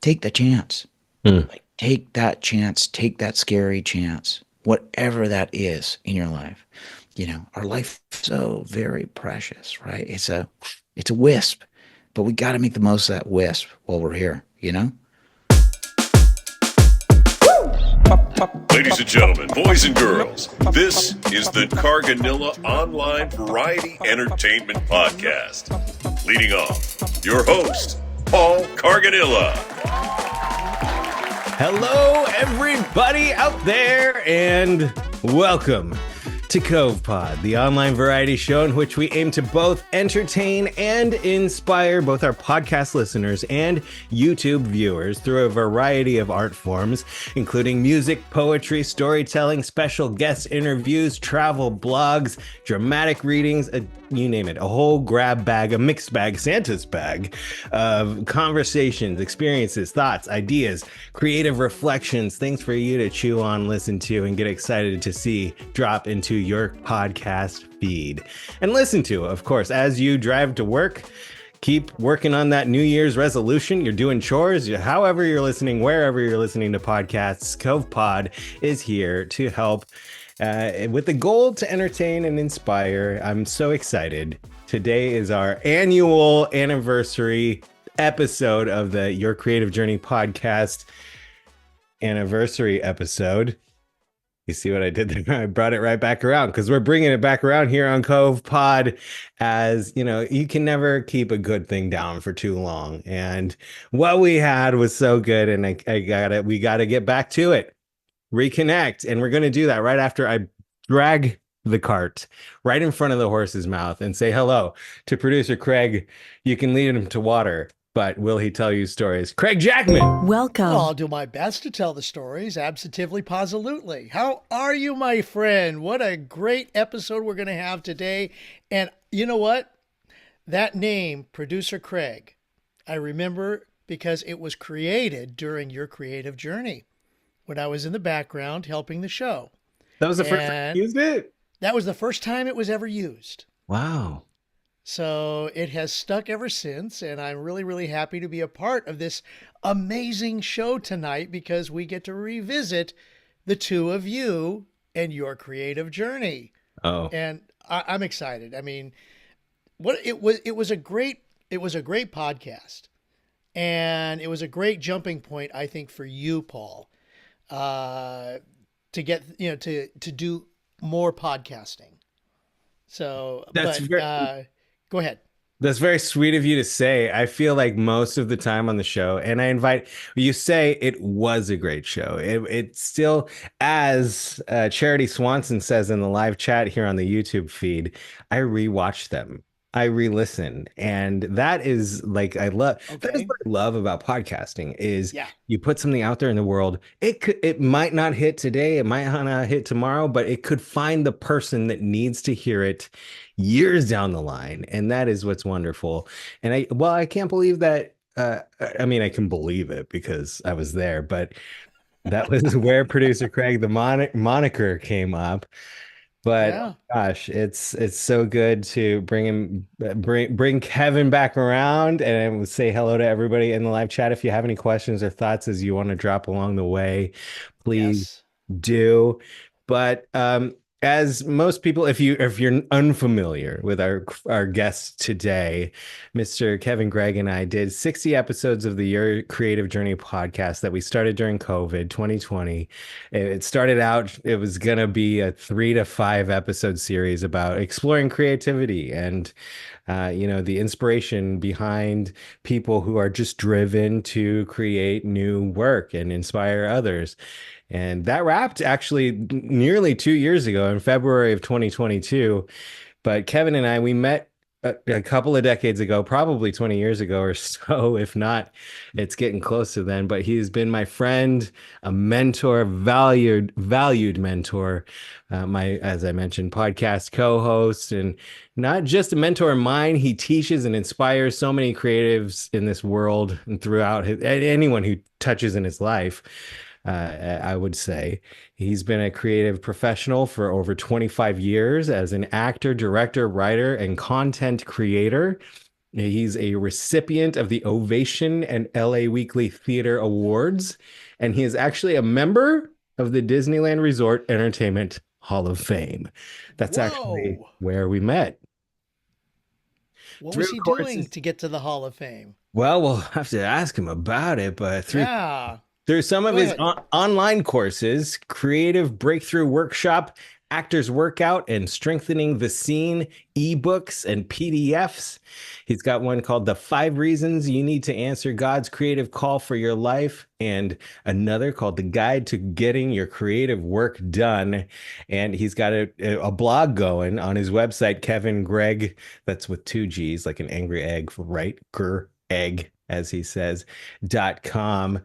take the chance. Hmm. Like, take that chance, take that scary chance, whatever that is in your life. Our life is so very precious, right? It's a wisp, but we got to make the most of that wisp while we're here. Ladies and gentlemen, boys and girls, this is the Carganilla Online Variety Entertainment Podcast. Leading off, your host, Paul Carganilla. Hello, everybody out there, and welcome to COVEpod, the online variety show in which we aim to both entertain and inspire both our podcast listeners and YouTube viewers through a variety of art forms, including music, poetry, storytelling, special guest interviews, travel blogs, dramatic readings, you name it, a whole grab bag, a mixed bag, Santa's bag of conversations, experiences, thoughts, ideas, creative reflections, things for you to chew on, listen to, and get excited to see drop into your podcast feed and listen to, of course, as you drive to work. Keep working on that New Year's resolution. You're doing chores, however you're listening, wherever you're listening to podcasts, COVEpod is here to help with the goal to entertain and inspire. I'm so excited. Today is our annual anniversary episode of the Your Creative Journey podcast anniversary episode. You see what I did there? I brought it right back around because we're bringing it back around here on COVEpod. As you know, you can never keep a good thing down for too long. And what we had was so good, and we got to get back to it. Reconnect, and we're going to do that right after I drag the cart right in front of the horse's mouth and say hello to producer Craig. You can lead him to water, but will he tell you stories? Craig Jackman. Welcome. Well, I'll do my best to tell the stories, absolutely, positively. How are you, my friend? What a great episode we're going to have today. And you know what? That name, Producer Craig, I remember because it was created during your creative journey when I was in the background helping the show. That was the first time you used it? That was the first time it was ever used. Wow. So it has stuck ever since, and I'm really, really happy to be a part of this amazing show tonight because we get to revisit the two of you and your creative journey. Oh, And I'm excited. I mean, it was a great podcast, and it was a great jumping point, I think, for you, Paul, to get to do more podcasting. So, go ahead. That's very sweet of you to say. I feel like most of the time on the show, and you say it was a great show. It still, as Charity Swanson says in the live chat here on the YouTube feed, I rewatch them. I re-listen, and that is like that is what I love about podcasting is you put something out there in the world. It might not hit today, it might not hit tomorrow, but it could find the person that needs to hear it years down the line, and that is what's wonderful. And I can't believe that. I mean, I can believe it because I was there, but that was where producer Craig, the moniker, came up. But gosh, it's so good to bring Kevin back around, and I would say hello to everybody in the live chat. If you have any questions or thoughts as you want to drop along the way, please do. But as most people, if you're unfamiliar with our guest today, Mr. Kevin Gregg and I did 60 episodes of the Your Creative Journey podcast that we started during COVID 2020. It started out, it was going to be a 3 to 5 episode series about exploring creativity and the inspiration behind people who are just driven to create new work and inspire others. And that wrapped actually nearly 2 years ago in February of 2022. But Kevin and I, we met a couple of decades ago, probably 20 years ago or so. If not, it's getting close to then. But he's been my friend, a mentor, valued mentor, as I mentioned, podcast co-host, and not just a mentor of mine. He teaches and inspires so many creatives in this world and throughout anyone who touches in his life. I would say he's been a creative professional for over 25 years as an actor, director, writer, and content creator. He's a recipient of the Ovation and LA Weekly Theater Awards, and he is actually a member of the Disneyland Resort Entertainment Hall of Fame. That's actually Whoa. where we met. What was Through he doing courses, to get to the Hall of Fame? well, we'll have to ask him about it, but Yeah. through some of Go his ahead. online courses, Creative Breakthrough Workshop, Actors Workout, and Strengthening the Scene, ebooks, and PDFs. He's got one called The 5 Reasons You Need to Answer God's Creative Call for Your Life, and another called The Guide to Getting Your Creative Work Done. And he's got a blog going on his website, Kevin Gregg, that's with 2 G's, like an angry egg, right? Egg, as he says, .com.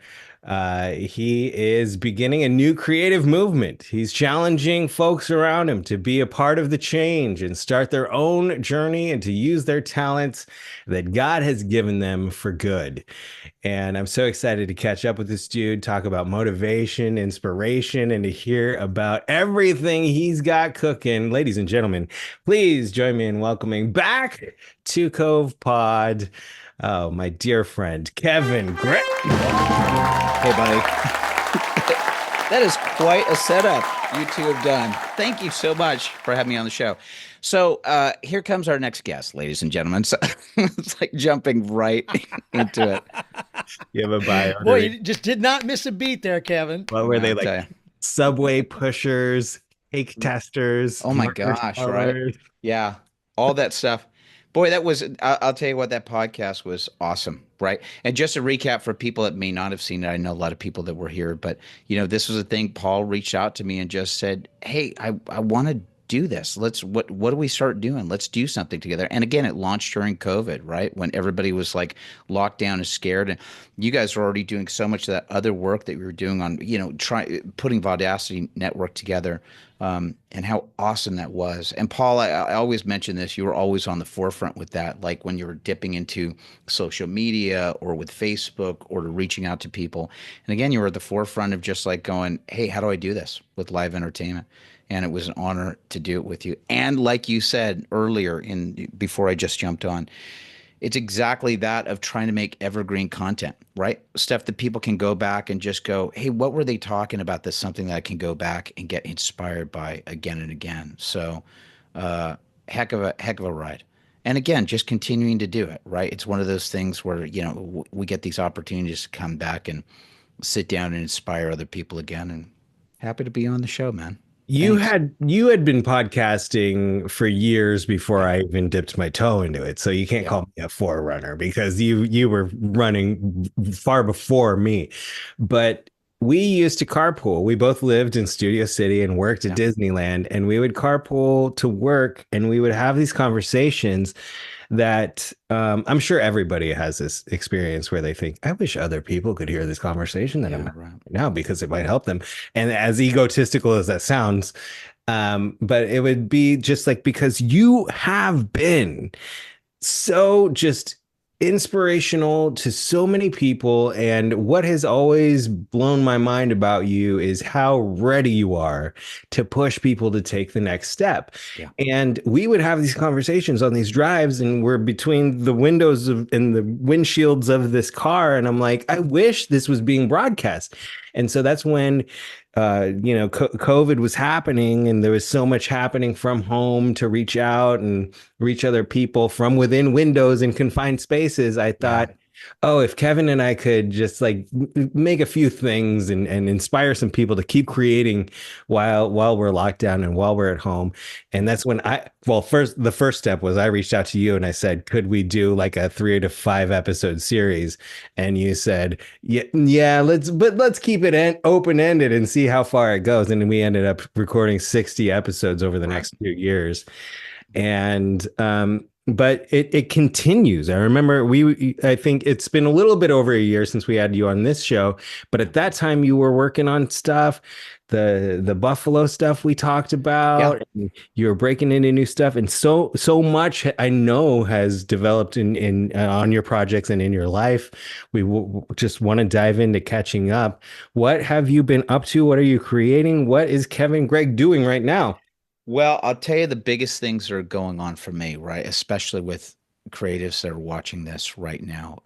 He is beginning a new creative movement. He's challenging folks around him to be a part of the change and start their own journey and to use their talents that God has given them for good. And I'm so excited to catch up with this dude, talk about motivation, inspiration, and to hear about everything he's got cooking. Ladies and gentlemen, please join me in welcoming back to COVEpod, oh, my dear friend, Kevin Gregg. Hey, buddy. That is quite a setup you two have done. Thank you so much for having me on the show. So here comes our next guest, ladies and gentlemen. So it's like jumping right into it. You have a bio. Boy, you just did not miss a beat there, Kevin. What were they I'll tell like? you. Subway pushers, cake testers, Oh my marker gosh, right? sellers. Yeah, all that stuff. Boy, that was, I'll tell you what, that podcast was awesome, right? And just a recap for people that may not have seen it, I know a lot of people that were here, but this was a thing. Paul reached out to me and just said, "Hey, I want to do this. What do we start doing? Let's do something together." And again, it launched during COVID, right? When everybody was like locked down and scared. And you guys were already doing so much of that other work that we were doing on, putting Vaudacity Network together. And how awesome that was. And Paul, I always mention this, you were always on the forefront with that, like when you were dipping into social media or with Facebook or to reaching out to people. And again, you were at the forefront of just like going, "Hey, how do I do this with live entertainment?" And it was an honor to do it with you. And like you said earlier before I just jumped on, it's exactly that of trying to make evergreen content, right? Stuff that people can go back and just go, "Hey, what were they talking about? That's something that I can go back and get inspired by again and again." So, heck of a ride. And again, just continuing to do it, right? It's one of those things where, we get these opportunities to come back and sit down and inspire other people again. And happy to be on the show, man. You Thanks. had been podcasting for years before Yeah. I even dipped my toe into it. So you can't Yeah. call me a forerunner because you were running far before me. But we used to carpool. We both lived in Studio City and worked at Yeah. Disneyland, and we would carpool to work and we would have these conversations that I'm sure everybody has this experience where they think, "I wish other people could hear this conversation that I'm Yeah. having Right. right now because it might help them." And as egotistical as that sounds, but it would be just like, because you have been so just inspirational to so many people. And what has always blown my mind about you is how ready you are to push people to take the next step. Yeah. And we would have these conversations on these drives, and we're between the windows and the windshields of this car. And I'm like, I wish this was being broadcast. And so that's when COVID was happening, and there was so much happening from home to reach out and reach other people from within windows in confined spaces. I thought, oh, if Kevin and I could just like make a few things and inspire some people to keep creating while we're locked down and while we're at home. And that's when the first step was I reached out to you and I said, could we do like a 3 to 5 episode series? And you said, yeah, let's keep it open ended and see how far it goes. And then we ended up recording 60 episodes over the next few years. And but it continues. I remember I think it's been a little bit over a year since we had you on this show, but at that time you were working on stuff, the Buffalo stuff we talked about, and you were breaking into new stuff, and so much I know has developed in on your projects and in your life. We just want to dive into catching up. What have you been up to? What are you creating? What is Kevin Gregg doing right now? Well, I'll tell you the biggest things that are going on for me, right? Especially with creatives that are watching this right now.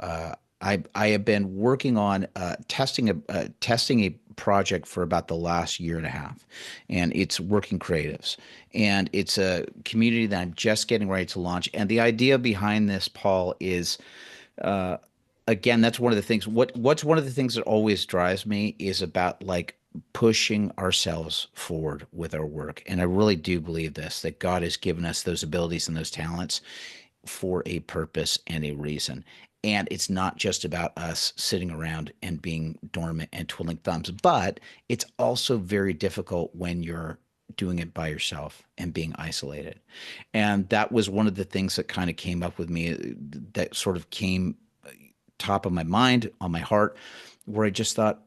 I have been working on testing a project for about the last year and a half, and it's Working Creatives, and it's a community that I'm just getting ready to launch. And the idea behind this, Paul, is again, that's one of the things. What's one of the things that always drives me is about like pushing ourselves forward with our work. And I really do believe this, that God has given us those abilities and those talents for a purpose and a reason. And it's not just about us sitting around and being dormant and twiddling thumbs, but it's also very difficult when you're doing it by yourself and being isolated. And that was one of the things that kind of came up with me, that sort of came top of my mind, on my heart, where I just thought,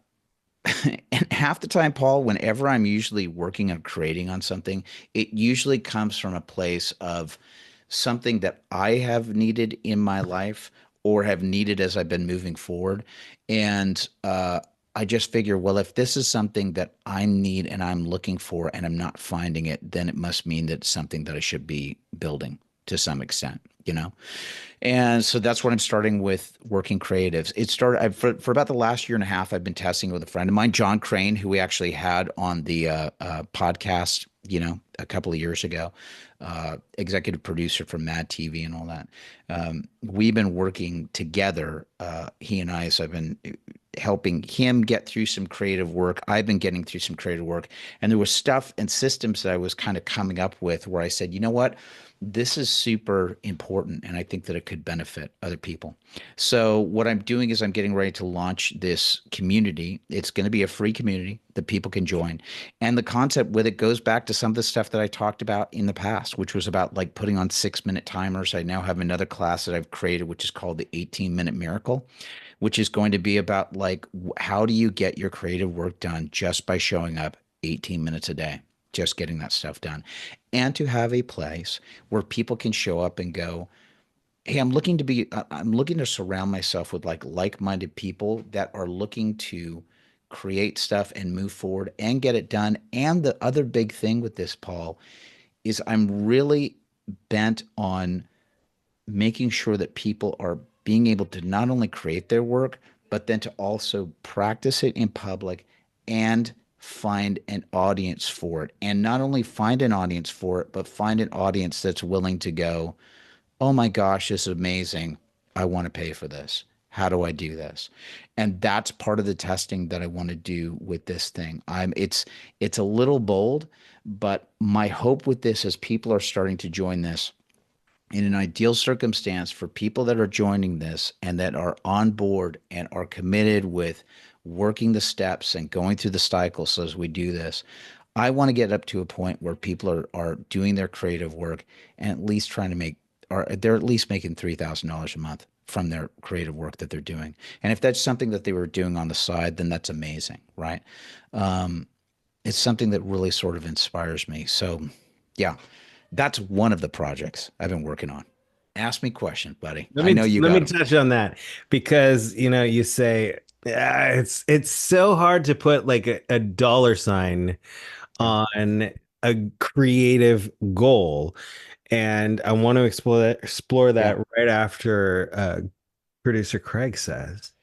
and half the time, Paul, whenever I'm usually working on creating on something, it usually comes from a place of something that I have needed in my life or have needed as I've been moving forward. And I just figure, well, if this is something that I need and I'm looking for and I'm not finding it, then it must mean that it's something that I should be building to some extent, you know? And so that's what I'm starting with Working Creatives. It started for about the last year and a half. I've been testing with a friend of mine, John Crane, who we actually had on the podcast, a couple of years ago, executive producer for Mad TV and all that. We've been working together, he and I, so I've been helping him get through some creative work. I've been getting through some creative work. And there was stuff and systems that I was kind of coming up with where I said, you know what? This is super important, and I think that it could benefit other people. So what I'm doing is I'm getting ready to launch this community. It's going to be a free community that people can join. And the concept with it goes back to some of the stuff that I talked about in the past, which was about like putting on 6-minute timers. I now have another class that I've created, which is called the 18-minute miracle, which is going to be about like, how do you get your creative work done just by showing up 18 minutes a day, just getting that stuff done, and to have a place where people can show up and go, hey, I'm looking to surround myself with like-minded people that are looking to create stuff and move forward and get it done. And the other big thing with this, Paul, is I'm really bent on making sure that people are being able to not only create their work, but then to also practice it in public and find an audience for it. And not only find an audience for it, but find an audience that's willing to go, oh my gosh, this is amazing. I want to pay for this. How do I do this? And that's part of the testing that I want to do with this thing. It's a little bold, but my hope with this is people are starting to join this in an ideal circumstance for people that are joining this and that are on board and are committed with working the steps and going through the cycles as we do this. I want to get up to a point where people are doing their creative work and at least trying to make, or they're at least making $3,000 a month from their creative work that they're doing. And if that's something that they were doing on the side, then that's amazing, right? It's something that really sort of inspires me. So, yeah, that's one of the projects I've been working on. Ask me questions, buddy. Let I me know you let got me them. touch on that because you say it's so hard to put like a dollar sign Yeah. on a creative goal, and I want to explore Yeah. that right after producer Craig says.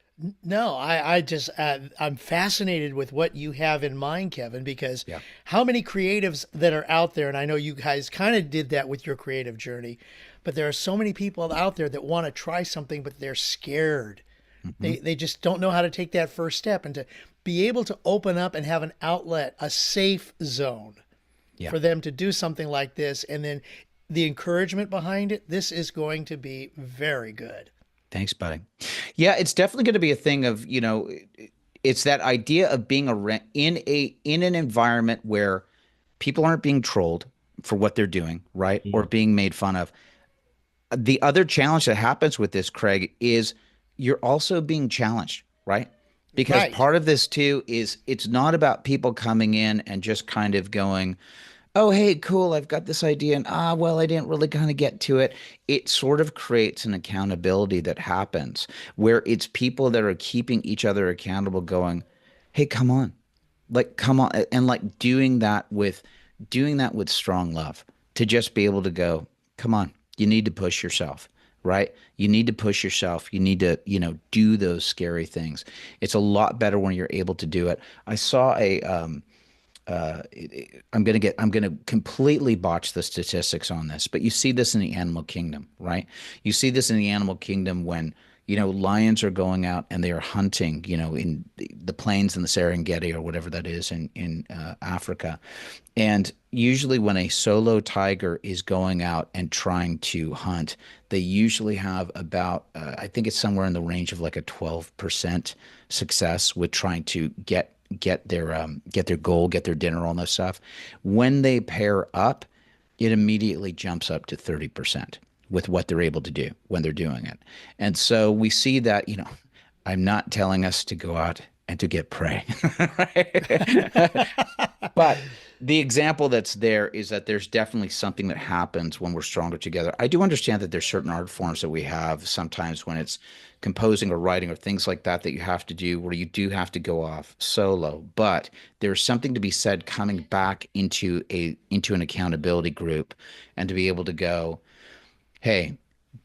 No, I just, I'm fascinated with what you have in mind, Kevin, because Yeah. how many creatives that are out there, and I know you guys kind of did that with your creative journey, but there are so many people out there that want to try something, but they're scared. Hmm. They just don't know how to take that first step, and to be able to open up and have an outlet, a safe zone Yeah. for them to do something like this, and then the encouragement behind it, this is going to be very good. Thanks, buddy. Yeah, it's definitely going to be a thing of, it's that idea of being in an environment where people aren't being trolled for what they're doing, right? Or being made fun of. The other challenge that happens with this, Craig, is you're also being challenged, right? Because Right. part of this too is it's not about people coming in and just kind of going, oh, hey, cool, I've got this idea, and well, I didn't really kind of get to it. It sort of creates an accountability that happens where it's people that are keeping each other accountable, going, hey, come on, like, come on, and like doing that with strong love to just be able to go, come on, you need to push yourself. right? You need to push yourself. You need to, do those scary things. It's a lot better when you're able to do it. I saw I'm gonna completely botch the statistics on this, but you see this in the animal kingdom, right? You see this in the animal kingdom when lions are going out and they are hunting, in the plains in the Serengeti or whatever that is in Africa, and usually when a solo tiger is going out and trying to hunt, they usually have about I think it's somewhere in the range of like a 12% success with trying to get their goal, get their dinner, all that stuff. When they pair up, it immediately jumps up to 30% with what they're able to do when they're doing it. And so we see that, I'm not telling us to go out and to get prey. Right? But the example that's there is that there's definitely something that happens when we're stronger together. I do understand that there's certain art forms that we have sometimes when it's composing or writing or things like that that you have to do where you do have to go off solo. But there's something to be said coming back into an accountability group and to be able to go, hey,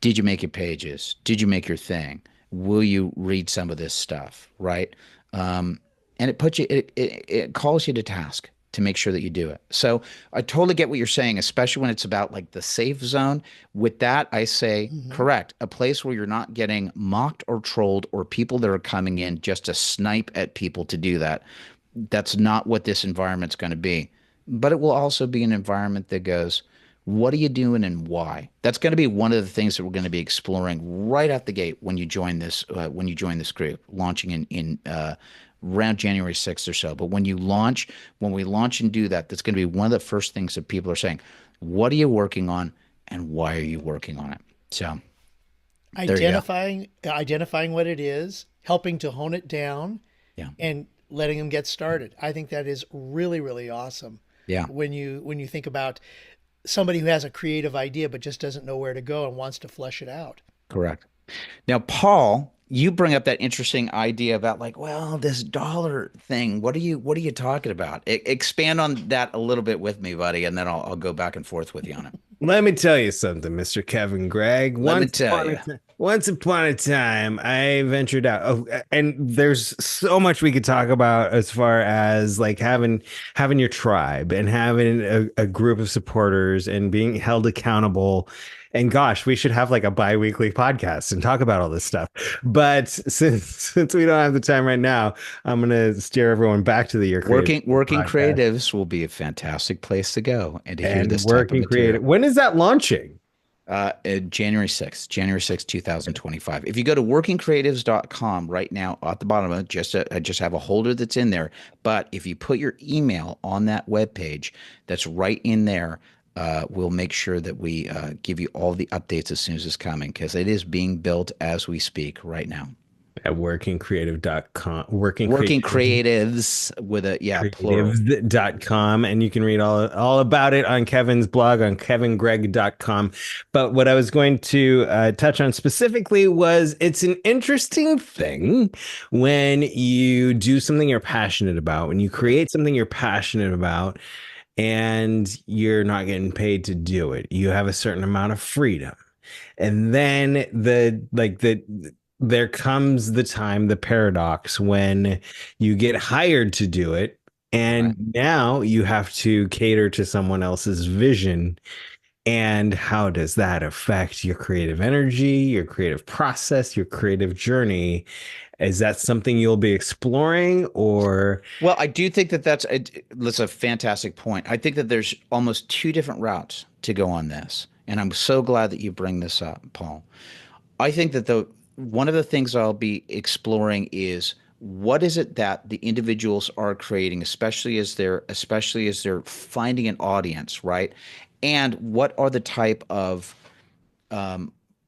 did you make your pages? Did you make your thing? Will you read some of this stuff? Right. And it puts you, it calls you to task to make sure that you do it. So I totally get what you're saying, especially when it's about like the safe zone. With that, I say, correct, a place where you're not getting mocked or trolled or people that are coming in just to snipe at people to do that. That's not what this environment's going to be. But it will also be an environment that goes, what are you doing and why? That's going to be one of the things that we're going to be exploring right out the gate when you join this group, launching in around January 6th or so. But when we launch and do that, that's going to be one of the first things that people are saying. What are you working on, and why are you working on it? So there you go. Identifying what it is, helping to hone it down, Yeah, and letting them get started. I think that is really, really awesome. yeah, When you think about somebody who has a creative idea but just doesn't know where to go and wants to flesh it out. correct. Now, Paul, you bring up that interesting idea about like, well, this dollar thing. What are you talking about? Expand on that a little bit with me, buddy, and then I'll go back and forth with you on it. Let me tell you something, Mr. Kevin Gregg. Let me tell you. Once upon a time, I ventured out. Oh, and there's so much we could talk about as far as like having your tribe and having a group of supporters and being held accountable. And gosh, we should have like a bi-weekly podcast and talk about all this stuff. But since we don't have the time right now, I'm gonna steer everyone back to the Your Creative Working podcast. creatives will be a fantastic place to go and to hear And this type of working material. creative. When is that launching? January 6th, 2025. If you go to workingcreatives.com right now at the bottom of it, I just have a holder that's in there. But if you put your email on that webpage, that's right in there. We'll make sure that we give you all the updates as soon as it's coming because it is being built as we speak right now. At workingcreative.com. Working creatives with a plural. Creatives.com, and you can read all about it on Kevin's blog on kevingregg.com. But what I was going to touch on specifically was it's an interesting thing when you do something you're passionate about, when you create something you're passionate about, and you're not getting paid to do it. You have a certain amount of freedom. And then there comes the time, the paradox, when you get hired to do it, and Right. now you have to cater to someone else's vision. And how does that affect your creative energy, your creative process, your creative journey? Is that something you'll be exploring, or? Well, I do think that that's a fantastic point. I think that there's almost two different routes to go on this. And I'm so glad that you bring this up, Paul. I think that one of the things I'll be exploring is what is it that the individuals are creating, especially as they're finding an audience, right? And what are the type of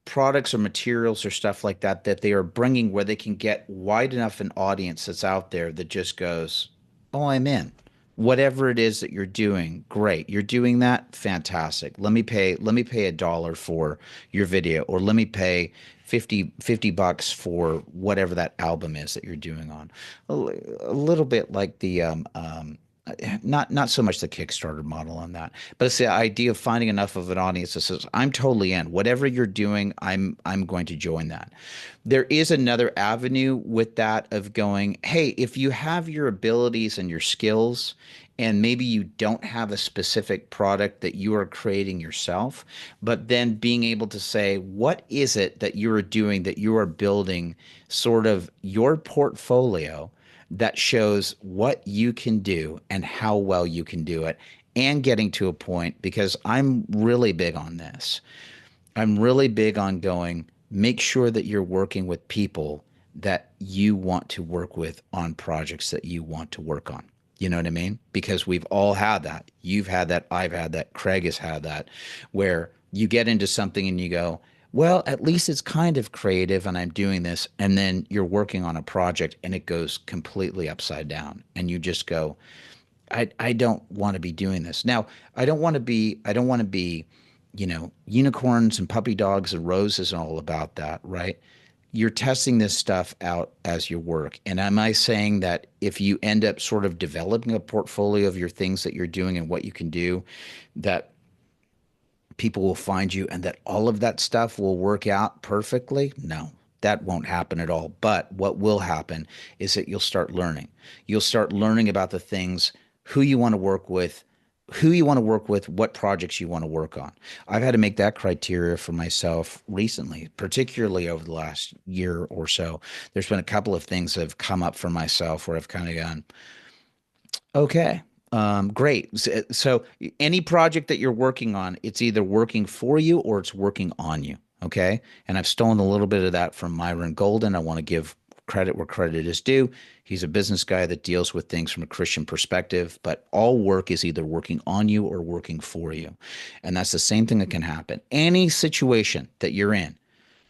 products or materials or stuff like that that they are bringing where they can get wide enough an audience that's out there that just goes, oh, I'm in. Whatever it is that you're doing, great. You're doing that, fantastic. Let me pay $1 for your video, or let me pay 50 bucks for whatever that album is that you're doing on. A little bit like the not so much the Kickstarter model on that, but it's the idea of finding enough of an audience that says, I'm totally in. Whatever you're doing, I'm going to join that. There is another avenue with that of going, hey, if you have your abilities and your skills, and maybe you don't have a specific product that you are creating yourself, but then being able to say, what is it that you are doing, that you are building sort of your portfolio that shows what you can do and how well you can do it, and getting to a point, because I'm really big on this. I'm really big on going, make sure that you're working with people that you want to work with on projects that you want to work on. You know what I mean? Because we've all had that. You've had that. I've had that. Craig has had that, where you get into something and you go, well, at least it's kind of creative and I'm doing this. And then you're working on a project and it goes completely upside down. And you just go, I don't want to be doing this. Now, I don't want to be, unicorns and puppy dogs and roses and all about that, right? You're testing this stuff out as you work. And am I saying that if you end up sort of developing a portfolio of your things that you're doing and what you can do, that people will find you and that all of that stuff will work out perfectly? No, that won't happen at all. But what will happen is that you'll start learning. You'll start learning about the things, who you want to work with, what projects you want to work on. I've had to make that criteria for myself recently, particularly over the last year or so. There's been a couple of things that have come up for myself where I've kind of gone, okay, great. So any project that you're working on, it's either working for you or it's working on you. Okay. And I've stolen a little bit of that from Myron Golden. I want to give credit where credit is due. He's a business guy that deals with things from a Christian perspective, but all work is either working on you or working for you. And that's the same thing that can happen. Any situation that you're in,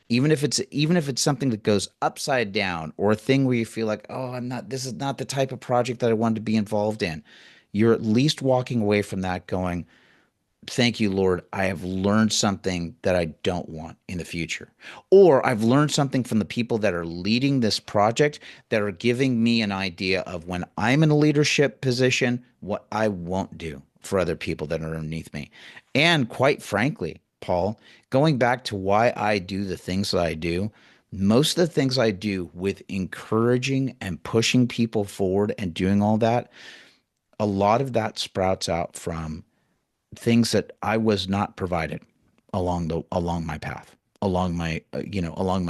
even if it's something that goes upside down, or a thing where you feel like, oh, this is not the type of project that I wanted to be involved in, you're at least walking away from that going, thank you, Lord, I have learned something that I don't want in the future. Or I've learned something from the people that are leading this project that are giving me an idea of, when I'm in a leadership position, what I won't do for other people that are underneath me. And quite frankly, Paul, going back to why I do the things that I do, most of the things I do with encouraging and pushing people forward and doing all that, a lot of that sprouts out from things that I was not provided along my path, along my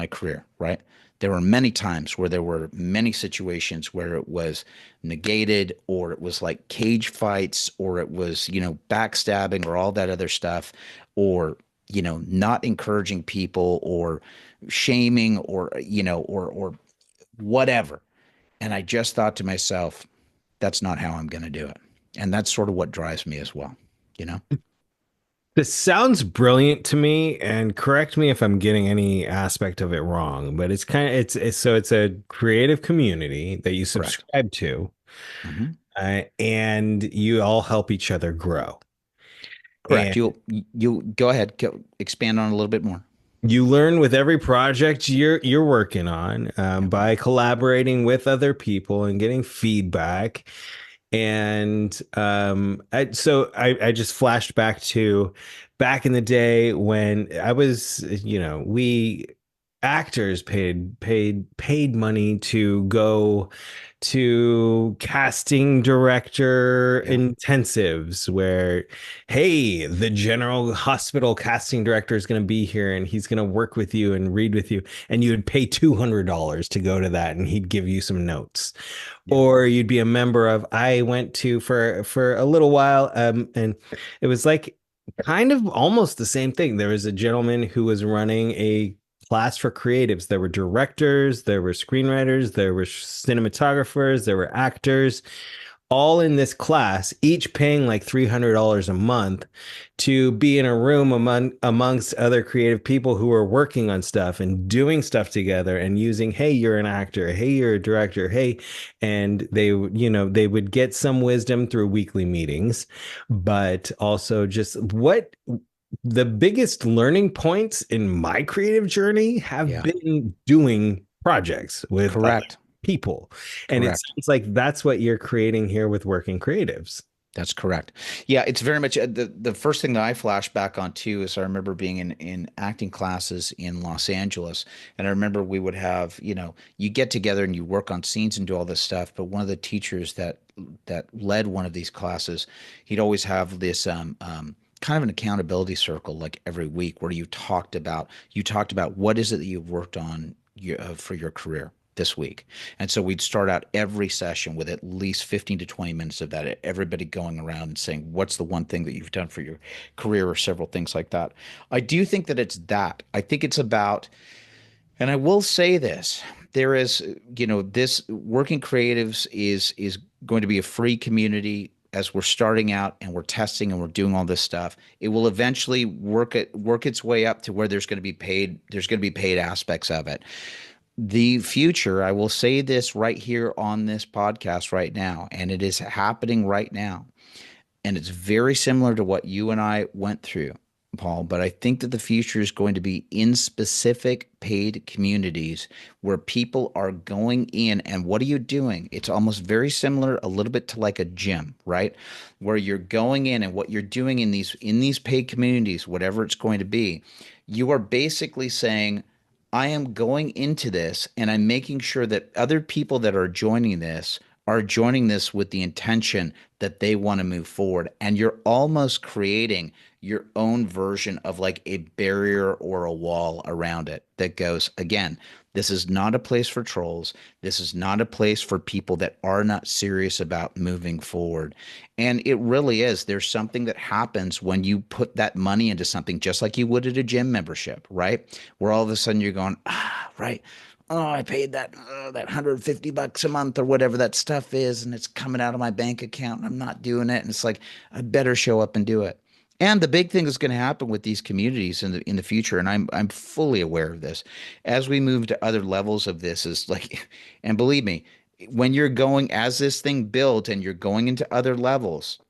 career, right? There were many times where there were many situations where it was negated, or it was like cage fights, or it was, backstabbing, or all that other stuff, or, not encouraging people, or shaming, or, or whatever. And I just thought to myself, that's not how I'm going to do it. And that's sort of what drives me as well, you know? This sounds brilliant to me, and correct me if I'm getting any aspect of it wrong, but it's a creative community that you Correct. subscribe to, Hmm. and you all help each other grow. Correct. And You go ahead, expand on it a little bit more. you learn with every project you're working on, Yep. by collaborating with other people and getting feedback. And I just flashed back to back in the day when I was, we actors paid money to go to casting director Yeah. intensives where, hey, the general hospital casting director is going to be here and he's going to work with you and read with you, and you would pay $200 to go to that and he'd give you some notes. Yeah. Or you'd be a member of, I went to for a little while, and it was like kind of almost the same thing. There was a gentleman who was running a class for creatives. There were directors, there were screenwriters, there were cinematographers, there were actors, all in this class, each paying like $300 a month to be in a room amongst other creative people who are working on stuff and doing stuff together and using, hey, you're an actor, hey, you're a director, hey. And they would get some wisdom through weekly meetings, but also just what the biggest learning points in my creative journey have Yeah. been doing projects with other Correct. people. And it Correct. sounds like that's what you're creating here with Working Creatives. That's correct. Yeah, it's very much the first thing that I flash back on too is I remember being in acting classes in Los Angeles, and I remember we would have, you get together and you work on scenes and do all this stuff. But one of the teachers that led one of these classes, he'd always have this kind of an accountability circle like every week where you talked about what is it that you've worked on for your career this week. And so we'd start out every session with at least 15 to 20 minutes of that, everybody going around and saying, what's the one thing that you've done for your career or several things like that. I do think that it's that. I think it's about, and I will say this, there is, this Working Creatives is going to be a free community as we're starting out and we're testing and we're doing all this stuff. It will eventually work its way up to where there's going to be paid aspects of it. The future, I will say this right here on this podcast right now, and it is happening right now. And it's very similar to what you and I went through, Paul, but I think that the future is going to be in specific paid communities where people are going in and what are you doing? It's almost very similar a little bit to like a gym, right? Where you're going in and what you're doing in these paid communities, whatever it's going to be, you are basically saying, I am going into this and I'm making sure that other people that are joining this with the intention that they want to move forward. And you're almost creating your own version of like a barrier or a wall around it that goes, again, this is not a place for trolls. This is not a place for people that are not serious about moving forward. And it really is. There's something that happens when you put that money into something, just like you would at a gym membership, right? Where all of a sudden you're going, right. Oh, I paid that $150 a month or whatever that stuff is, and it's coming out of my bank account, and I'm not doing it. And it's like, I better show up and do it. And the big thing that's going to happen with these communities in the future, and I'm fully aware of this, as we move to other levels of this, is like, and believe me, when you're going as this thing built and you're going into other levels,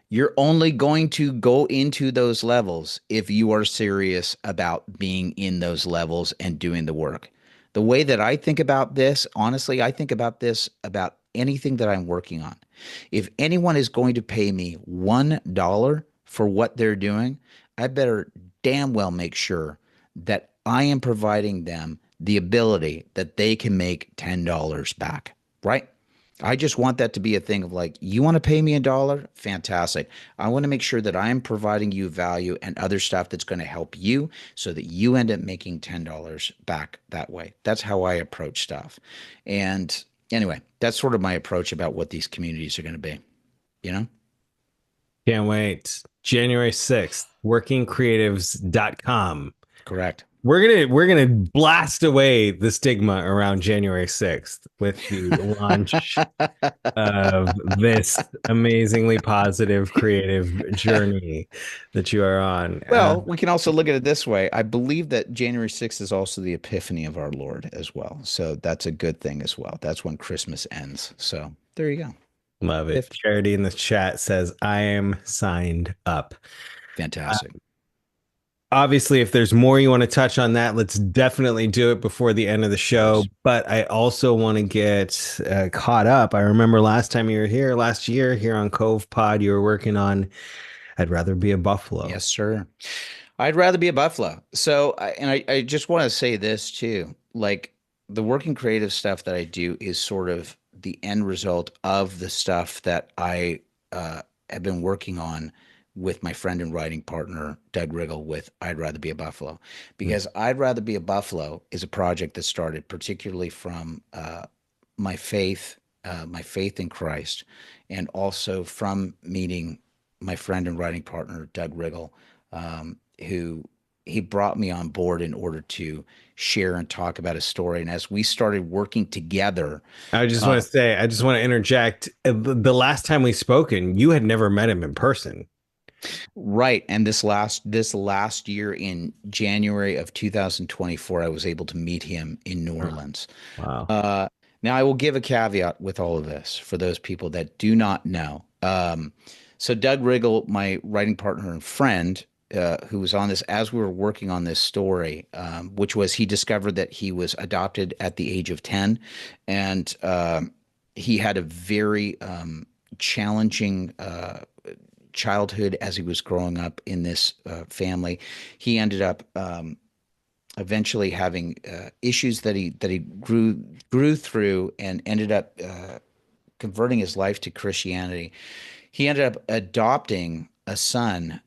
you're only going to go into those levels if you are serious about being in those levels and doing the work. The way that I think about this, honestly, I think about this about anything that I'm working on. If anyone is going to pay me $1 for what they're doing, I better damn well make sure that I am providing them the ability that they can make $10 back, right? I just want that to be a thing of like, you want to pay me $1? Fantastic. I want to make sure that I'm providing you value and other stuff that's going to help you so that you end up making $10 back that way. That's how I approach stuff. And anyway, that's sort of my approach about what these communities are going to be, you know? Can't wait. January 6th, workingcreatives.com. Correct. We're gonna blast away the stigma around January 6th with the launch of this amazingly positive creative journey that you are on. Well, we can also look at it this way. I believe that January 6th is also the epiphany of our Lord as well. So that's a good thing as well. That's when Christmas ends. So there you go. Love it. Charity in the chat says, I am signed up. Fantastic. Obviously, if there's more you want to touch on that, let's definitely do it before the end of the show. But I also want to get caught up. I remember last time you were here, last year here on COVEpod, you were working on I'd Rather Be a Buffalo. Yes, sir. I'd rather be a buffalo. So, I just want to say this too. Like the working creative stuff that I do is sort of the end result of the stuff that I have been working on with my friend and writing partner, Doug Riggle, with I'd Rather Be a Buffalo. Because I'd Rather Be a Buffalo is a project that started particularly from my faith in Christ, and also from meeting my friend and writing partner, Doug Riggle, who he brought me on board in order to share and talk about his story. And as we started working together, I just want to interject. The last time we spoken, you had never met him in person. right. And this last year in January of 2024, I was able to meet him in New Orleans. Wow. Now I will give a caveat with all of this for those people that do not know. So Doug Riggle, my writing partner and friend, who was on this as we were working on this story, which was he discovered that he was adopted at the age of 10, and he had a very challenging childhood as he was growing up in this family. He ended up eventually having issues that he grew through, and ended up converting his life to Christianity. He ended up adopting a son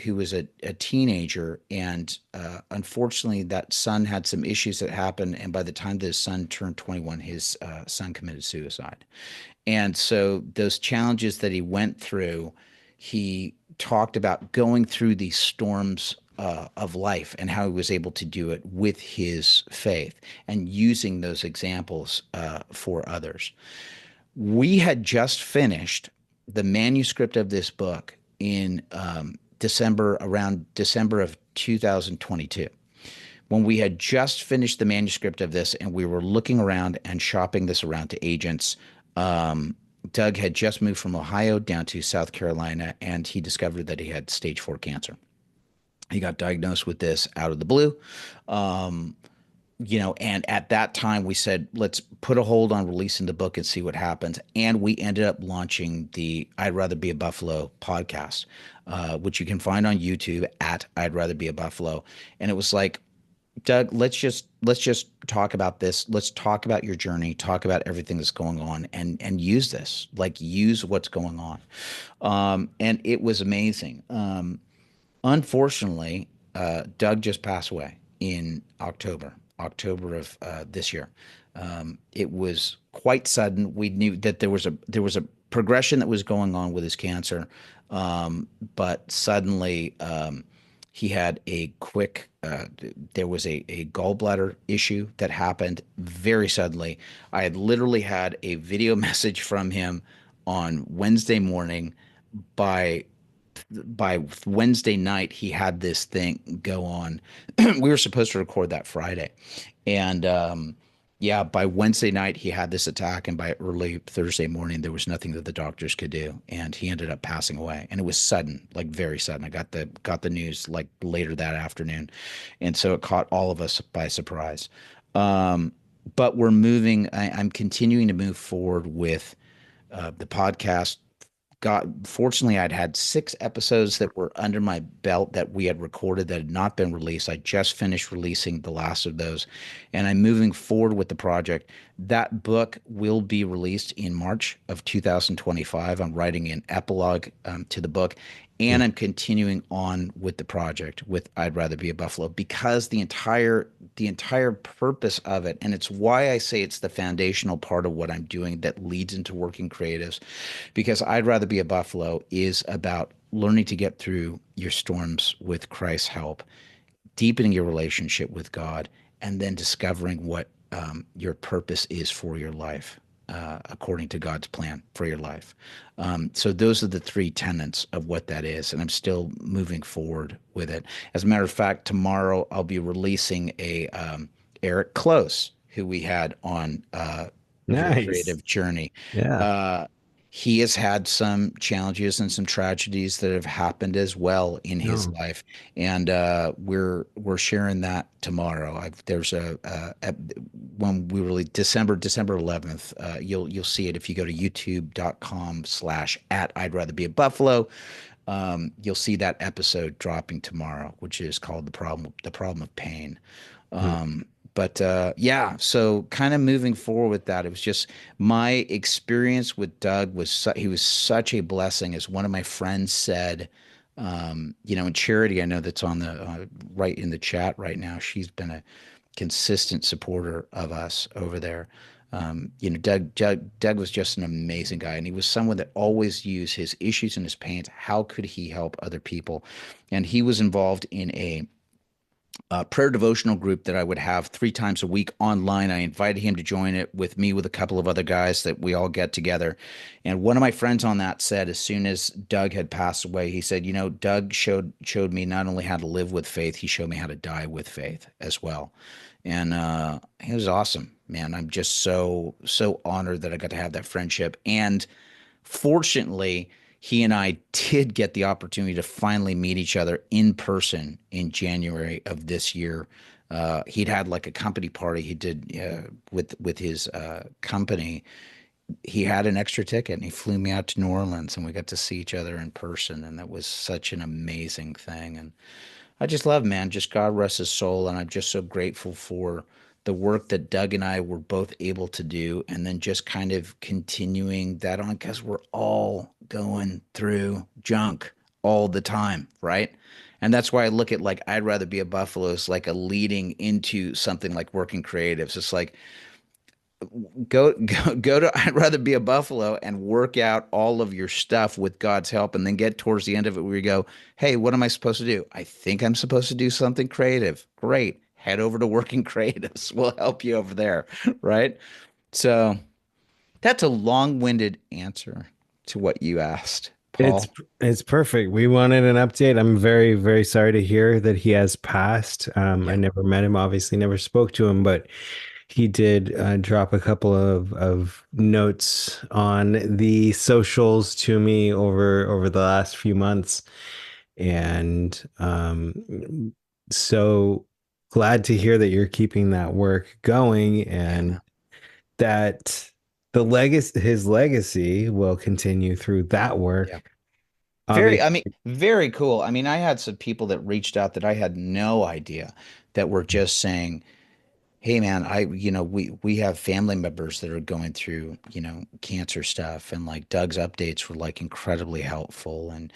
who was a teenager, and unfortunately, that son had some issues that happened. And by the time that his son turned 21, his son committed suicide. And so those challenges that he went through, he talked about going through these storms of life and how he was able to do it with his faith and using those examples for others. We had just finished the manuscript of this book in around December of 2022. When we had just finished the manuscript of this and we were looking around and shopping this around to agents, Doug had just moved from Ohio down to South Carolina, and he discovered that he had stage 4 cancer. He got diagnosed with this out of the blue. And at that time we said, let's put a hold on releasing the book and see what happens. And we ended up launching the I'd Rather Be a Buffalo podcast, which you can find on YouTube at I'd Rather Be a Buffalo. And it was like, Doug, let's just talk about this. Let's talk about your journey, talk about everything that's going on, and use this, like use what's going on. And it was amazing. Unfortunately, Doug just passed away in October of this year. It was quite sudden. We knew that there was a progression that was going on with his cancer, but suddenly he had a quick. There was a gallbladder issue that happened very suddenly. I had literally had a video message from him on Wednesday morning. By Wednesday night, he had this thing go on. We were supposed to record that Friday. And by Wednesday night, he had this attack. And by early Thursday morning, there was nothing that the doctors could do. And he ended up passing away. And it was sudden, like very sudden. I got the news like later that afternoon. And so it caught all of us by surprise. But we're moving. I'm continuing to move forward with the podcast. Fortunately, I'd had 6 episodes that were under my belt that we had recorded that had not been released. I just finished releasing the last of those, and I'm moving forward with the project. That book will be released in March of 2025. I'm writing an epilogue to the book, and I'm continuing on with the project with I'd Rather Be a Buffalo, because the entire purpose of it, and it's why I say it's the foundational part of what I'm doing that leads into working creatives, because I'd Rather Be a Buffalo is about learning to get through your storms with Christ's help, deepening your relationship with God, and then discovering what your purpose is for your life. According to God's plan for your life. So those are the 3 tenets of what that is, and I'm still moving forward with it. As a matter of fact, tomorrow I'll be releasing a Eric Close, who we had on Your Nice. Creative Journey. Yeah. He has had some challenges and some tragedies that have happened as well in his No. life, and we're sharing that tomorrow. There's when we release December 11th. You'll see it if you go to youtube.com/at I'd Rather Be a Buffalo. You'll see that episode dropping tomorrow, which is called the problem of pain. But so kind of moving forward with that, it was just my experience with Doug he was such a blessing. As one of my friends said, in Charity, I know that's on the right in the chat right now. She's been a consistent supporter of us over there. Doug was just an amazing guy, and he was someone that always used his issues and his pains. How could he help other people? And he was involved in a prayer devotional group that I would have 3 times a week online. I invited him to join it with me, with a couple of other guys that we all get together. And one of my friends on that said, as soon as Doug had passed away, he said, Doug showed me not only how to live with faith, he showed me how to die with faith as well. And it was awesome, man. I'm just so honored that I got to have that friendship. And fortunately, he and I did get the opportunity to finally meet each other in person in January of this year. He'd had like a company party he did with his company. He had an extra ticket and he flew me out to New Orleans and we got to see each other in person, and that was such an amazing thing. And I just love, man, just God rest his soul. And I'm just so grateful for the work that Doug and I were both able to do. And then just kind of continuing that on because we're all going through junk all the time, right? And that's why I look at like I'd rather be a buffalo as like a leading into something like working creatives. It's like go to I'd rather be a buffalo and work out all of your stuff with God's help and then get towards the end of it where you go, "Hey, what am I supposed to do? I think I'm supposed to do something creative." Great. Head over to Working Creatives. We'll help you over there, right? So, that's a long-winded answer to what you asked, It's Paul. it's perfect. We wanted an update. I'm very, very sorry to hear that he has passed. I Yeah. never met him, obviously never spoke to him, but he did drop a couple of notes on the socials to me over the last few months, and so glad to hear that you're keeping that work going Yeah, and man. that his legacy will continue through that Yeah. work. Very, Obviously, I mean, very cool. I mean, I had some people that reached out that I had no idea that were just saying, "Hey man, we have family members that are going through, cancer stuff, and like Doug's updates were like incredibly helpful." And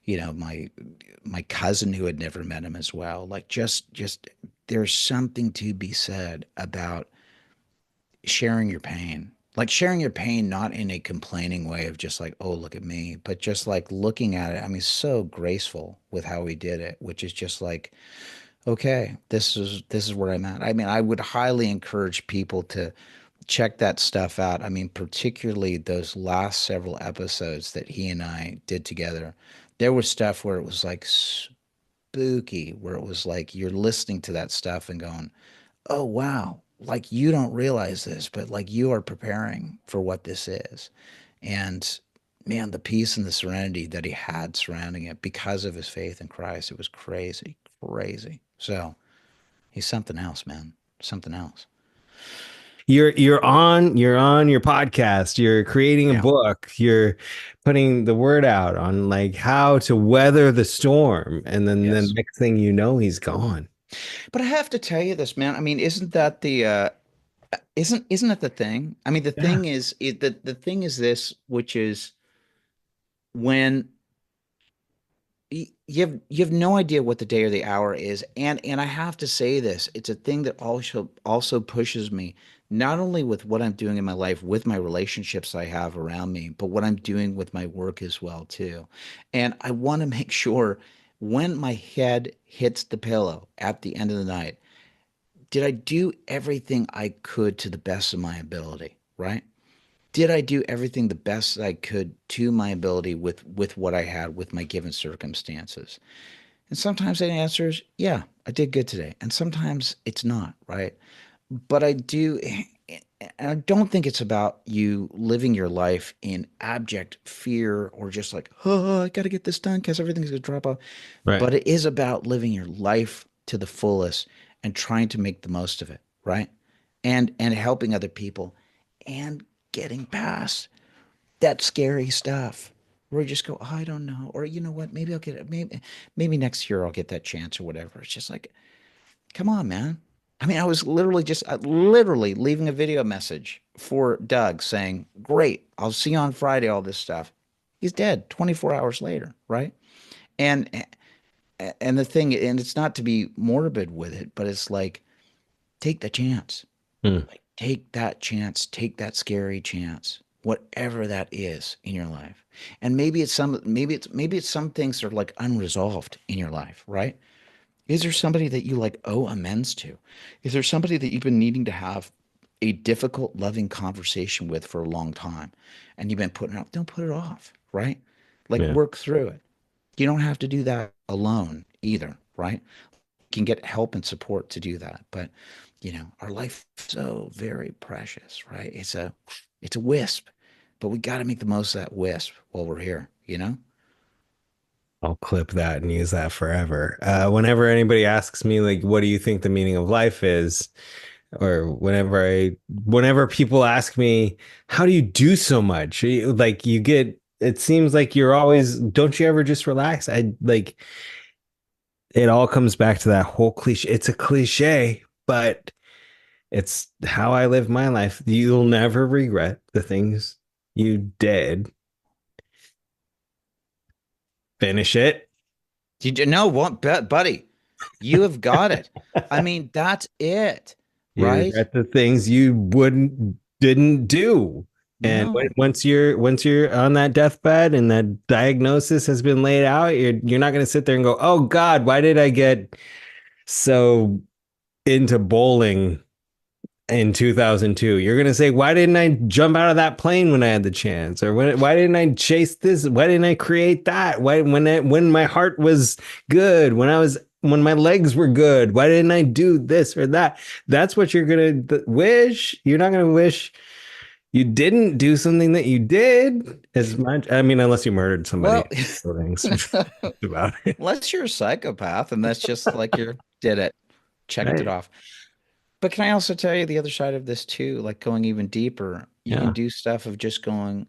my cousin who had never met him as well, like just there's something to be said about sharing your pain. Like sharing your pain not in a complaining way of just like, "Oh, look at me," but just like looking at it. I mean, so graceful with how he did it, which is just like, okay, this is where I'm at. I mean, I would highly encourage people to check that stuff out. I mean, particularly those last several episodes that he and I did together. There was stuff where it was like spooky, where it was like you're listening to that stuff and going, "Oh wow, like you don't realize this, but like you are preparing for what this is." And man, the peace and the serenity that he had surrounding it because of his faith in Christ, it was crazy, crazy. So he's something else, man. Something else. you're on your podcast, you're creating a Yeah. book, you're putting the word out on like how to weather the storm, and then the Yes. next thing you know, he's gone. But I have to tell you this, man. I mean, isn't that the isn't it the thing? I mean, the Yeah, thing is the thing is this, which is when you have no idea what the day or the hour is, and I have to say this, it's a thing that also pushes me not only with what I'm doing in my life with my relationships I have around me, but what I'm doing with my work as well too. And I want to make sure when my head hits the pillow at the end of the night, did I do everything I could to the best of my ability, right? Did I do everything the best I could to my ability with what I had with my given circumstances? And sometimes the answer is, yeah, I did good today. And sometimes it's not, right? But I do, and I don't think it's about you living your life in abject fear or just like, "Oh, I got to get this done because everything's going to drop off." right. But it is about living your life to the fullest and trying to make the most of it, right? And helping other people and getting past that scary stuff where you just go, "Oh, I don't know," or you know what, maybe I'll get it. Maybe next year I'll get that chance or whatever. It's just like, come on, man. I mean, I was literally leaving a video message for Doug saying, "Great, I'll see you on Friday." All this stuff. He's dead 24 hours later, right? And and the thing, and it's not to be morbid with it, but it's like take the chance. Hmm. Like take that chance, take that scary chance, whatever that is in your life. And maybe it's some things that are like unresolved in your life, right? Is there somebody that you like owe amends to? Is there somebody that you've been needing to have a difficult, loving conversation with for a long time and you've been putting it off? Don't put it off, right? Like Yeah. work through it. You don't have to do that alone either, right? You can get help and support to do that. But, our life is so very precious, right? It's a wisp, but we got to make the most of that wisp while we're here, you know? I'll clip that and use that forever. Whenever anybody asks me, like, what do you think the meaning of life is? Or whenever people ask me, how do you do so much? Like, it seems like you're always, don't you ever just relax? It all comes back to that whole cliche. It's a cliche, but it's how I live my life. You'll never regret the things you did. Finish it. Did you know what, buddy? You have got it. I mean, that's it, You right? regret the things you didn't do. And No. once you're on that deathbed and that diagnosis has been laid out, you're not going to sit there and go, "Oh God, why did I get so into bowling in 2002?" You're going to say, "Why didn't I jump out of that plane when I had the chance?" Or why didn't I chase this? Why didn't I create that? Why when my heart was good, when my legs were good, why didn't I do this or that? That's what you're going to wish. You're not going to wish you didn't do something that you did as much. I mean, unless you murdered somebody. Well, About it. unless you're a psychopath and that's just like you did it, checked it Right. off. But can I also tell you the other side of this too? Like going even deeper, you can Yeah. do stuff of just going,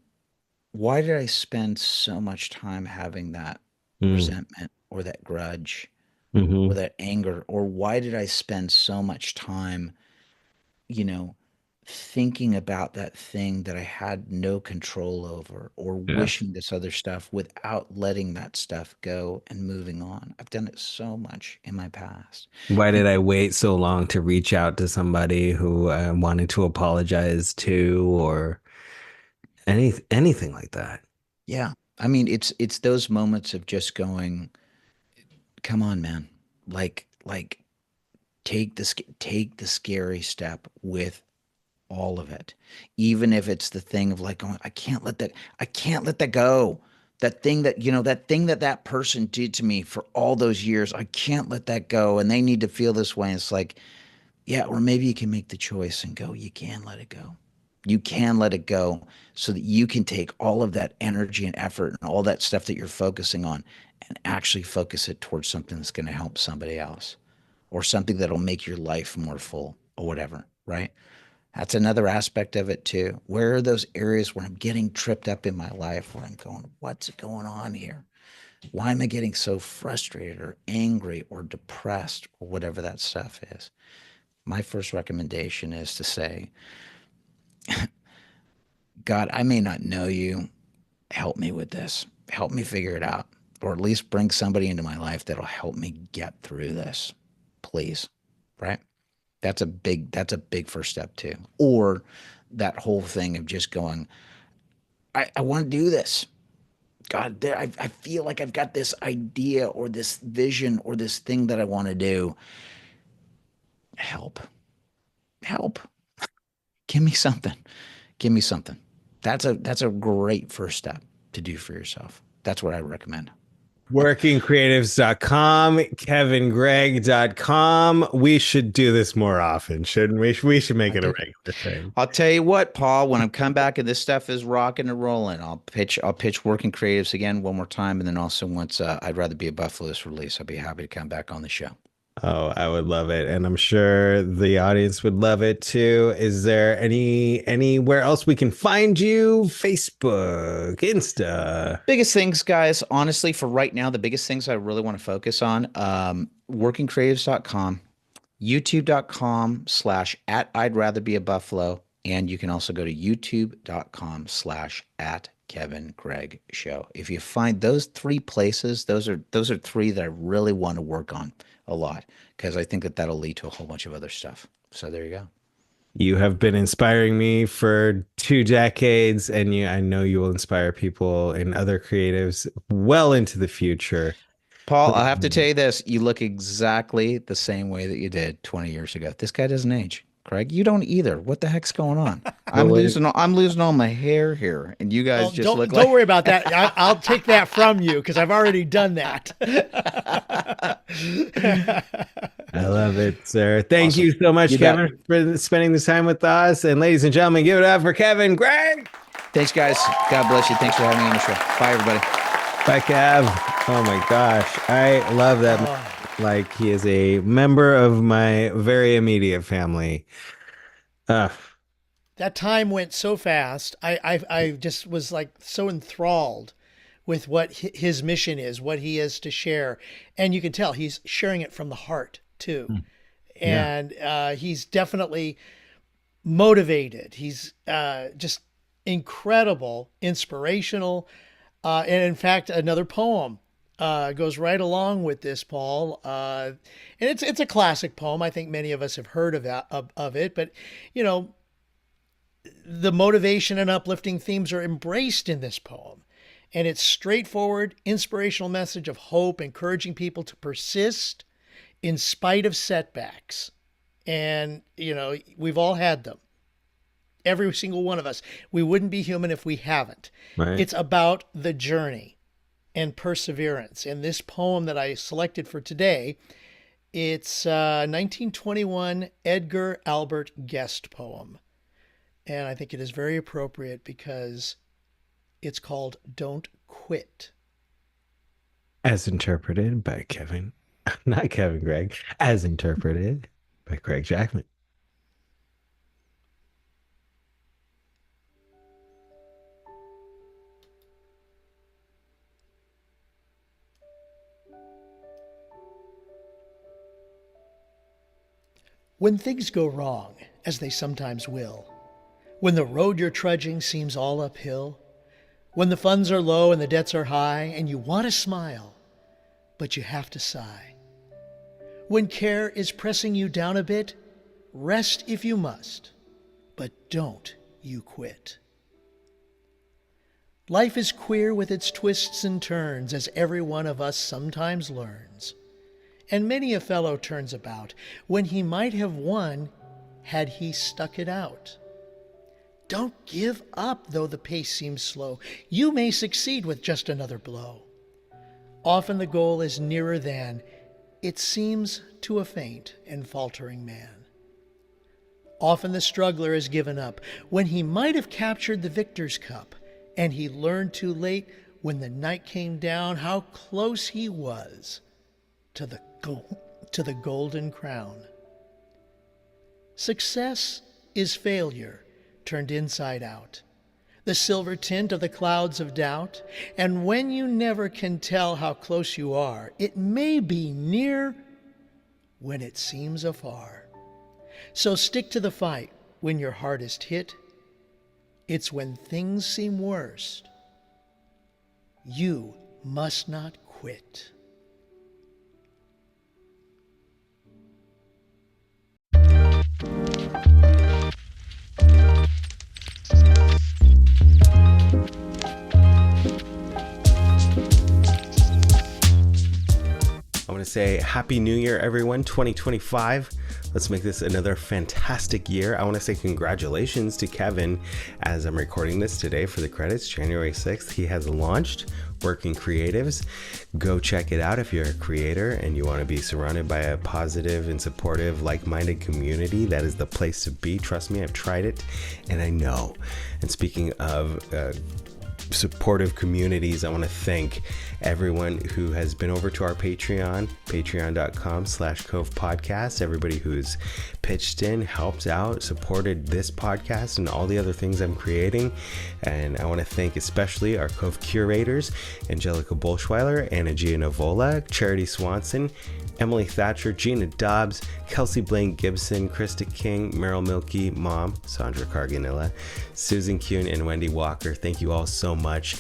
why did I spend so much time having that Mm. resentment or that grudge or Hmm. that anger? Or why did I spend so much time, you know, thinking about that thing that I had no control over or Yes. wishing this other stuff without letting that stuff go and moving on? I've done it so much in my past. Why And did I wait so long to reach out to somebody who I wanted to apologize to, or anything like that? yeah, I mean, it's those moments of just going, come on, man. Like take the scary step with all of it. Even if it's the thing of like going, I can't let that go. That thing that, that thing that that person did to me for all those years, I can't let that go. And they need to feel this way. And it's like, yeah, or maybe you can make the choice and go, you can let it go. You can let it go so that you can take all of that energy and effort and all that stuff that you're focusing on and actually focus it towards something that's going to help somebody else or something that'll make your life more full or whatever, right? That's another aspect of it too. Where are those areas where I'm getting tripped up in my life where I'm going, what's going on here? Why am I getting so frustrated or angry or depressed or whatever that stuff is? My first recommendation is to say, God, I may not know you. Help me with this. Help me figure it out. Or at least bring somebody into my life that'll help me get through this. Please. Right? That's a big first step too. Or that whole thing of just going, I want to do this. God, I feel like I've got this idea or this vision or this thing that I want to do. Help. Help. Give me something. Give me something. That's a great first step to do for yourself. That's what I recommend. Workingcreatives.com, KevinGregg.com. We should do this more often, shouldn't we? We should make I it a do. regular thing. I'll tell you what, Paul, when I come back and this stuff is rocking and rolling, I'll pitch Working Creatives again one more time. And then also once I'd Rather Be a Buffalo is released, I'll be happy to come back on the show. Oh, I would love it. And I'm sure the audience would love it too. Is there anywhere else we can find you? Facebook, Insta. Biggest things, guys, honestly, for right now, the biggest things I really want to focus on, workingcreatives.com, youtube.com/ at I'd Rather Be a Buffalo. And you can also go to youtube.com/ at Kevin Gregg Show. If you find those three places, those are three that I really want to work on a lot because I think that that'll lead to a whole bunch of other stuff. So there you go. You have been inspiring me for 2 decades, and I know you will inspire people and other creatives well into the future. Paul, I have to tell you this. You look exactly the same way that you did 20 years ago. This guy doesn't age. Craig, you don't either. What the heck's going on? But I'm losing all my hair here, and you guys Oh, just don't look don't like worry about that. I'll take that from you because I've already done that. I love it, sir. Thank Awesome. you so much, You bet. Kevin, for spending this time with us. And ladies and gentlemen, give it up for Kevin Gregg. Thanks, guys. God bless you. Thanks for having me on the show. Bye, everybody. Bye, Cav. Oh my gosh. I love that. Like, he is a member of my very immediate family. That time went so fast. I just was like so enthralled with what his mission is, what he is to share. And you can tell he's sharing it from the heart too. And he's definitely motivated. He's just incredible, inspirational. And in fact, another poem goes right along with this, Paul. And it's a classic poem. I think many of us have heard of it. But, you know, the motivation and uplifting themes are embraced in this poem. And it's straightforward, inspirational message of hope, encouraging people to persist in spite of setbacks. And, you know, we've all had them. Every single one of us. We wouldn't be human if we haven't. Right. It's about the journey and perseverance. And this poem that I selected for today, it's a 1921 Edgar Albert Guest poem. And I think it is very appropriate because it's called Don't Quit. As interpreted by Gregg, as interpreted by Craig Jackman. When things go wrong, as they sometimes will, when the road you're trudging seems all uphill, when the funds are low and the debts are high, and you want to smile, but you have to sigh. When care is pressing you down a bit, rest if you must, but don't you quit. Life is queer with its twists and turns, as every one of us sometimes learns. And many a fellow turns about when he might have won had he stuck it out. Don't give up, though the pace seems slow. You may succeed with just another blow. Often the goal is nearer than it seems to a faint and faltering man. Often the struggler is given up when he might have captured the victor's cup, and he learned too late when the night came down how close he was to the golden crown. Success is failure turned inside out, the silver tint of the clouds of doubt. And when you never can tell how close you are, it may be near when it seems afar. So stick to the fight when your hardest hit. It's when things seem worst. You must not quit. I want to say Happy New Year, everyone, 2025. Let's make this another fantastic year. I want to say congratulations to Kevin as I'm recording this today for the credits, January 6th. He has launched Working Creatives. Go check it out if you're a creator and you want to be surrounded by a positive and supportive, like-minded community. That is the place to be. Trust me, I've tried it and I know. And speaking of supportive communities, I want to thank everyone who has been over to our Patreon, patreon.com/COVEpodcast, everybody who's pitched in, helped out, supported this podcast and all the other things I'm creating. And I want to thank especially our Cove curators, Angelica Bolschweiler, Anna Gia Novola, Charity Swanson, Emily Thatcher, Gina Dobbs, Kelsey Blaine Gibson, Krista King, Meryl Milkey, Mom, Sandra Carganilla, Susan Kuhn, and Wendy Walker. Thank you all so much.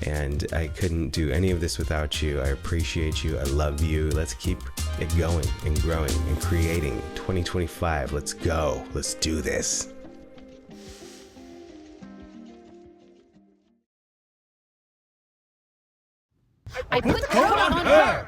And I couldn't do any of this without you. I appreciate you. I love you. Let's keep it going and growing and creating. 2025. Let's go. Let's do this. I put the coat on her.